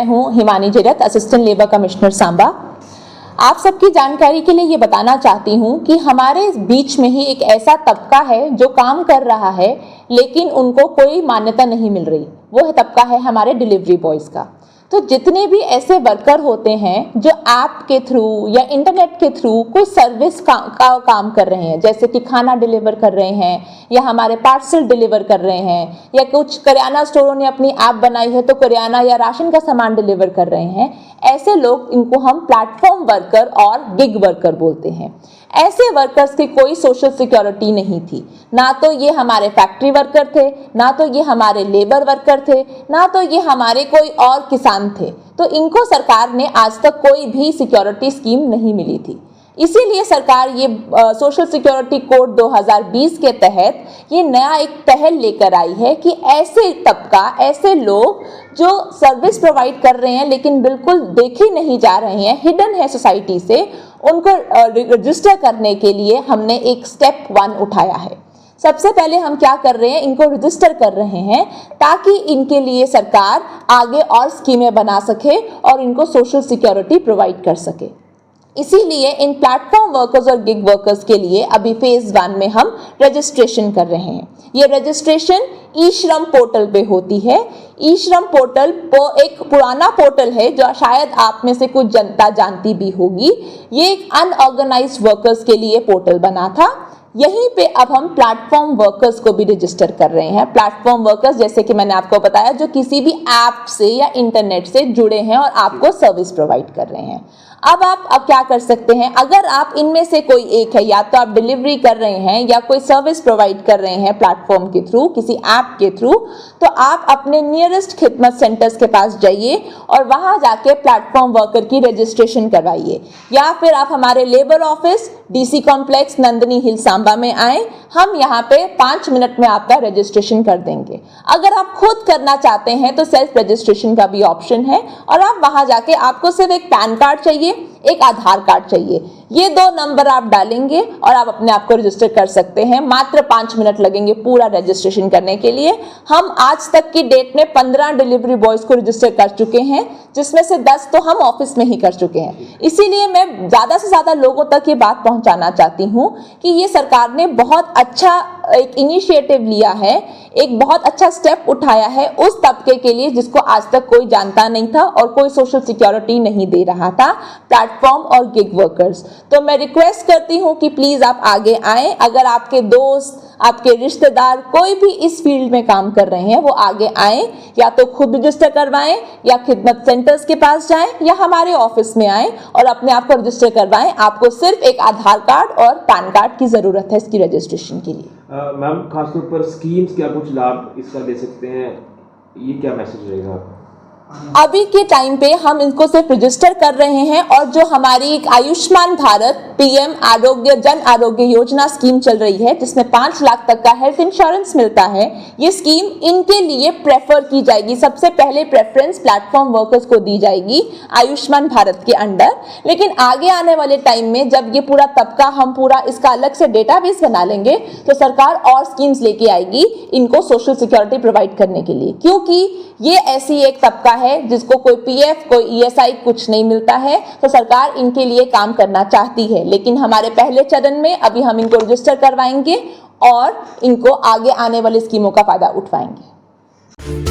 मैं हूं Himani Jirat, assistant labour commissioner Samba. आप सबकी जानकारी के लिए ये बताना चाहती हूं कि हमारे बीच में ही एक ऐसा तबका है जो काम कर रहा है लेकिन उनको कोई मान्यता नहीं मिल रही। वो है तबका है हमारे डिलीवरी बॉयज़ का। तो जितने भी ऐसे वर्कर होते हैं जो ऐप के थ्रू या इंटरनेट के थ्रू कोई सर्विस का काम कर रहे हैं, जैसे कि खाना डिलीवर कर रहे हैं या हमारे पार्सल डिलीवर कर रहे हैं या कुछ करियाना स्टोरों ने अपनी ऐप बनाई है तो करियाना या राशन का सामान डिलीवर कर रहे हैं, ऐसे लोग, इनको हम प्लेटफॉर्म वर्कर और गिग वर्कर बोलते हैं। ऐसे वर्कर्स की कोई सोशल सिक्योरिटी नहीं थी। ना तो ये हमारे फैक्ट्री वर्कर थे, ना तो ये हमारे लेबर वर्कर थे, ना तो ये हमारे कोई और किसान थे। तो इनको सरकार ने आज तक कोई भी सिक्योरिटी स्कीम नहीं मिली थी। इसीलिए सरकार ये सोशल सिक्योरिटी कोड 2020 के तहत ये नया एक पहल लेकर आई है कि ऐसे तबका, ऐसे लोग जो सर्विस प्रोवाइड कर रहे हैं लेकिन बिल्कुल देखे नहीं जा रहे हैं, हिडन है सोसाइटी से, उनको रजिस्टर करने के लिए हमने एक स्टेप 1 उठाया है। सबसे पहले हम क्या कर रहे हैं, इनको रजिस्टर कर रहे हैं ताकि इनके लिए सरकार आगे और स्कीमें बना सके और इनको सोशल सिक्योरिटी प्रोवाइड कर सके। इसीलिए इन प्लेटफॉर्म वर्कर्स और गिग वर्कर्स के लिए अभी फेज 1 में हम रजिस्ट्रेशन कर रहे हैं। ये रजिस्ट्रेशन ई श्रम पोर्टल पे होती है। ई श्रम पोर्टल एक पुराना पोर्टल है जो शायद आप में से कुछ जनता जानती भी होगी। ये एक अनऑर्गेनाइज्ड वर्कर्स के लिए पोर्टल बना था। यहीं पे अब हम प्लेटफॉर्म वर्कर्स को भी रजिस्टर कर रहे हैं। प्लेटफॉर्म वर्कर्स, जैसे कि मैंने आपको बताया, जो किसी भी ऐप से या इंटरनेट से जुड़े हैं और आपको सर्विस प्रोवाइड कर रहे हैं। अब आप क्या कर सकते हैं, अगर आप इनमें से कोई एक है, या तो आप डिलीवरी कर रहे हैं या कोई सर्विस प्रोवाइड कर रहे हैं प्लेटफॉर्म के थ्रू, किसी ऐप के थ्रू, तो आप अपने नियरेस्ट खिदमत सेंटर्स के पास जाइए और वहां जाके प्लेटफॉर्म वर्कर की रजिस्ट्रेशन करवाइए। या फिर आप हमारे labour office DC complex Nandni Hill Samba में आए, हम यहाँ पे 5 मिनट में आपका रजिस्ट्रेशन कर देंगे। अगर आप खुद करना चाहते हैं तो सेल्फ रजिस्ट्रेशन का भी ऑप्शन है और आप वहां जाके, आपको सिर्फ एक पैन कार्ड चाहिए, एक आधार कार्ड चाहिए, ये 2 नंबर आप डालेंगे और आप अपने आप को रजिस्टर कर सकते हैं। मात्र 5 मिनट लगेंगे पूरा रजिस्ट्रेशन करने के लिए। हम आज तक की डेट में 15 डिलीवरी बॉयज को रजिस्टर कर चुके हैं, जिसमें से 10 तो हम ऑफिस में ही कर चुके हैं। इसीलिए मैं ज्यादा से ज्यादा लोगों तक ये बात पहुंचाना चाहती हूँ कि ये सरकार ने बहुत अच्छा एक इनिशिएटिव लिया है, एक बहुत अच्छा स्टेप उठाया है उस तबके के लिए जिसको आज तक कोई जानता नहीं था और कोई सोशल सिक्योरिटी नहीं दे रहा था, प्लेटफॉर्म और गिग वर्कर्स। तो मैं रिक्वेस्ट करती हूँ कि प्लीज आप आगे आएं। अगर आपके दोस्त, आपके रिश्तेदार कोई भी इस फील्ड में काम कर रहे हैं, वो आगे आएं, या तो खुद रजिस्टर करवाएं या खिदमत सेंटर्स के पास जाएं या हमारे ऑफिस में आएं और अपने आप को रजिस्टर करवाएं। आपको सिर्फ एक आधार कार्ड और पैन कार्ड की जरूरत है इसकी रजिस्ट्रेशन के लिए। मैम, खासतौर पर स्कीम्स क्या कुछ लाभ इसका दे सकते हैं, ये क्या मैसेज रहेगा आपका? अभी के टाइम पे हम इनको सिर्फ रजिस्टर कर रहे हैं और जो हमारी एक आयुष्मान भारत PM आरोग्य जन आरोग्य योजना स्कीम चल रही है, जिसमें 5 लाख तक का हेल्थ इंश्योरेंस मिलता है, ये स्कीम इनके लिए प्रेफर की जाएगी। सबसे पहले प्रेफरेंस प्लेटफॉर्म वर्कर्स को दी जाएगी आयुष्मान भारत के अंडर। लेकिन आगे आने वाले टाइम में जब ये पूरा तबका, हम पूरा इसका अलग से डेटाबेस बना लेंगे तो सरकार और स्कीम्स लेके आएगी इनको सोशल सिक्योरिटी प्रोवाइड करने के लिए, क्योंकि ये ऐसी एक तबका है जिसको कोई PF, कोई ESI कुछ नहीं मिलता है। तो सरकार इनके लिए काम करना चाहती है, लेकिन हमारे पहले चरण में अभी हम इनको रजिस्टर करवाएंगे और इनको आगे आने वाली स्कीमों का फायदा उठवाएंगे।